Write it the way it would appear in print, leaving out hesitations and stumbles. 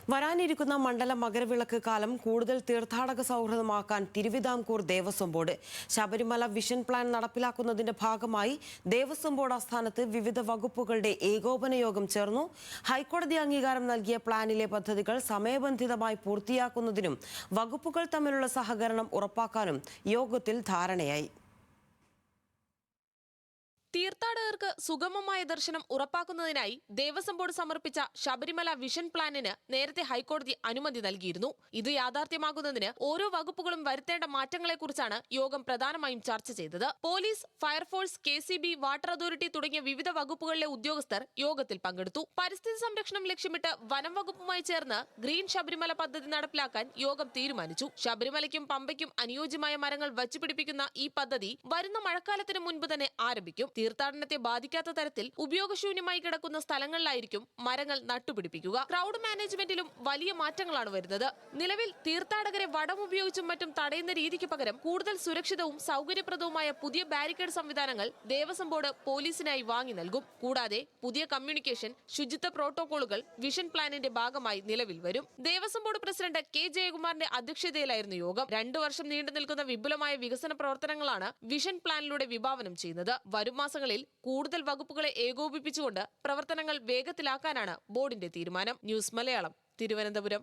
വരാനിരിക്കുന്ന മണ്ഡല മകരവിളക്ക് കാലം കൂടുതൽ തീർത്ഥാടക സൗഹൃദമാക്കാൻ Thiruvithamkoor Devaswom Board Sabarimala vision plan നടപ്പിലാക്കുന്നതിന്റെ ഭാഗമായി ദേവസ്വം ബോർഡ് ആസ്ഥാനത്ത് വിവിധ വകുപ്പുകളുടെ ഏകോപന യോഗം ചേർന്നു. ഹൈക്കോടതി അംഗീകാരം നൽകിയ പ്ലാനിലെ പദ്ധതികൾ സമയബന്ധിതമായി പൂർത്തിയാക്കുന്നതിനും വകുപ്പുകൾ തമ്മിലുള്ള സഹകരണം ഉറപ്പാക്കാനും യോഗത്തിൽ ധാരണയായി. തീർത്ഥാടകർക്ക് സുഗമമായ ദർശനം ഉറപ്പാക്കുന്നതിനായി ദേവസ്വം ബോർഡ് സമർപ്പിച്ച ശബരിമല വിഷൻ പ്ലാനിന് നേരത്തെ ഹൈക്കോടതി അനുമതി നൽകിയിരുന്നു. ഇത് യാഥാർത്ഥ്യമാകുന്നതിന് ഓരോ വകുപ്പുകളും വരുത്തേണ്ട മാറ്റങ്ങളെക്കുറിച്ചാണ് യോഗം പ്രധാനമായും ചർച്ച ചെയ്തത്. Police, fire force, KCB, water authority തുടങ്ങിയ വിവിധ വകുപ്പുകളിലെ ഉദ്യോഗസ്ഥർ യോഗത്തിൽ പങ്കെടുത്തു. പരിസ്ഥിതി സംരക്ഷണം ലക്ഷ്യമിട്ട് വനം വകുപ്പുമായി ചേർന്ന് ഗ്രീൻ ശബരിമല പദ്ധതി നടപ്പിലാക്കാൻ യോഗം തീരുമാനിച്ചു. ശബരിമലയ്ക്കും പമ്പയ്ക്കും അനുയോജ്യമായ മരങ്ങൾ വച്ചുപിടിപ്പിക്കുന്ന ഈ പദ്ധതി വരുന്ന മഴക്കാലത്തിന് മുൻപ് തന്നെ ആരംഭിക്കും. തീർത്ഥാടനത്തെ ബാധിക്കാത്ത തരത്തിൽ ഉപയോഗശൂന്യമായി കിടക്കുന്ന സ്ഥലങ്ങളിലായിരിക്കും മരങ്ങൾ നട്ടുപിടിപ്പിക്കുക. ക്രൗഡ് മാനേജ്മെന്റിലും വലിയ മാറ്റങ്ങളാണ് വരുന്നത്. നിലവിൽ തീർത്ഥാടകരെ വടം ഉപയോഗിച്ചും മറ്റും തടയുന്ന രീതിക്ക് പകരം കൂടുതൽ സുരക്ഷിതവും സൗകര്യപ്രദവുമായ പുതിയ ബാരിക്കേഡ് സംവിധാനങ്ങൾ ദേവസ്വം ബോർഡ് പോലീസിനായി വാങ്ങി നൽകും. കൂടാതെ പുതിയ കമ്മ്യൂണിക്കേഷൻ, ശുചിത്വ പ്രോട്ടോകോളുകൾ വിഷൻ പ്ലാനിന്റെ ഭാഗമായി നിലവിൽ വരും. Devaswom board president K. ജയകുമാറിന്റെ അധ്യക്ഷതയിലായിരുന്നു യോഗം. 2 വർഷം നീണ്ടു നിൽക്കുന്ന വിപുലമായ വികസന പ്രവർത്തനങ്ങളാണ് വിഷൻ പ്ലാനിലൂടെ വിഭാവനം ചെയ്യുന്നത്. വരും മാസങ്ങളിൽ കൂടുതൽ വകുപ്പുകളെ ഏകോപിപ്പിച്ചുകൊണ്ട് പ്രവർത്തനങ്ങൾ വേഗത്തിലാക്കാനാണ് ബോർഡിന്റെ തീരുമാനം. ന്യൂസ് മലയാളം, തിരുവനന്തപുരം.